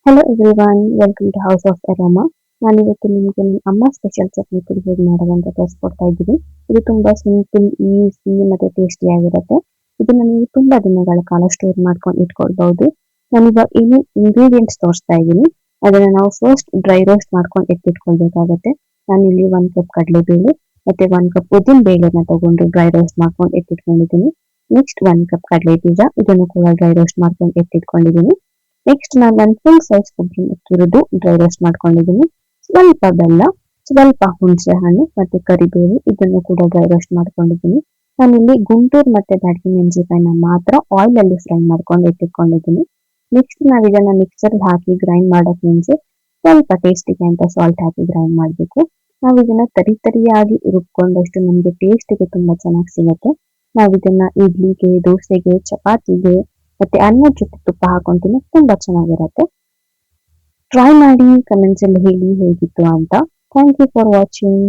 Hello everyone, welcome to House of Aroma. ನಾನಿವತ್ತು ನಿಮಗೆ ನನ್ನ ಅಮ್ಮ ಸ್ಪೆಷಲ್ ಚಟ್ನಿ ಪುಡಿ ಹೇಗೆ ಮಾಡೋದಂತ ತೋರಿಸ್ಕೊಡ್ತಾ ಇದ್ದೀನಿ. ಇದು ತುಂಬಾ ಸಿಂಪಲ್, ಈಸಿ ಮತ್ತೆ ಟೇಸ್ಟಿ ಆಗಿರುತ್ತೆ. ಇದನ್ನ ನೀವು ತುಂಬಾ ದಿನಗಳ ಕಾಲ ಸ್ಟೋರ್ ಮಾಡ್ಕೊಂಡು ಇಟ್ಕೊಳ್ಬಹುದು. ನಾನಿವಾಗ ಏನು ಇಂಗ್ರೀಡಿಯೆಂಟ್ಸ್ ತೋರಿಸ್ತಾ ಇದ್ದೀನಿ, ಅದನ್ನ ನಾವು ಫಸ್ಟ್ ಡ್ರೈ ರೋಸ್ಟ್ ಮಾಡ್ಕೊಂಡು ಎತ್ತಿಟ್ಕೊಳ್ಬೇಕಾಗತ್ತೆ. ನಾನಿಲ್ಲಿ 1 ಕಪ್ ಕಡಲೆಬೇಳೆ ಮತ್ತೆ 1 ಕಪ್ ಉದ್ದಿನ ಬೇಳೆನ ತಗೊಂಡು ಡ್ರೈ ರೋಸ್ಟ್ ಮಾಡ್ಕೊಂಡು ಎತ್ತಿಟ್ಕೊಂಡಿದ್ದೀನಿ. ನೆಕ್ಸ್ಟ್ 1 ಕಪ್ ಕಡಲೆ ಬೀಜ, ಇದನ್ನು ಕೂಡ ಡ್ರೈ ರೋಸ್ಟ್ ಮಾಡ್ಕೊಂಡು ಎತ್ತಿಟ್ಕೊಂಡಿದ್ದೀನಿ. ನೆಕ್ಸ್ಟ್ ನಾನು ಒಂದು ಫುಲ್ ಸೈಜ್ ಕೊಬ್ಬರಿ ತುರಿದು ಡ್ರೈ ರೋಸ್ಟ್ ಮಾಡ್ಕೊಂಡಿದ್ದೀನಿ. ಸ್ವಲ್ಪ ಬೆಲ್ಲ, ಸ್ವಲ್ಪ ಹುಣಸೆ ಹಣ್ಣು ಮತ್ತೆ ಕರಿಬೇವು, ಇದನ್ನು ಕೂಡ ಡ್ರೈ ರೋಸ್ಟ್ ಮಾಡ್ಕೊಂಡಿದ್ದೀನಿ. ನಾನಿಲ್ಲಿ ಗುಂಟೂರು ಮತ್ತೆ ಬ್ಯಾಡಗಿ ಮೆಣಸಿನಕಾಯಿನ ಮಾತ್ರ ಆಯಿಲ್ ಅಲ್ಲಿ ಫ್ರೈ ಮಾಡ್ಕೊಂಡು ಎತ್ತಿಟ್ಕೊಂಡಿದ್ದೀನಿ. ನೆಕ್ಸ್ಟ್ ನಾವು ಇದನ್ನ ಮಿಕ್ಸರ್ ಹಾಕಿ ಗ್ರೈಂಡ್ ಮಾಡಕ್ ಮುಂಚೆ ಸ್ವಲ್ಪ ಟೇಸ್ಟಿಗೆ ಅಂತ ಸಾಲ್ಟ್ ಹಾಕಿ ಗ್ರೈಂಡ್ ಮಾಡಬೇಕು. ನಾವು ಇದನ್ನ ತರಿಯಾಗಿ ರುಬ್ಕೊಂಡಷ್ಟು ನಮಗೆ ಟೇಸ್ಟಿಗೆ ತುಂಬಾ ಚೆನ್ನಾಗಿ ಸಿಗುತ್ತೆ. ನಾವು ಇದನ್ನ ಇಡ್ಲಿಗೆ, ದೋಸೆಗೆ, ಚಪಾತಿಗೆ ಮತ್ತೆ ಅನ್ನದ ಜೊತೆ ತುಪ್ಪ ಹಾಕೊಂಡು ತಿನ್ನೋಕೆ ತುಂಬಾ ಚೆನ್ನಾಗಿರುತ್ತೆ. ಟ್ರೈ ಮಾಡಿ, ಕಮೆಂಟ್ಸ್ ಅಲ್ಲಿ ಹೇಳಿ ಹೇಗಿತ್ತು ಅಂತ. Thank you for watching.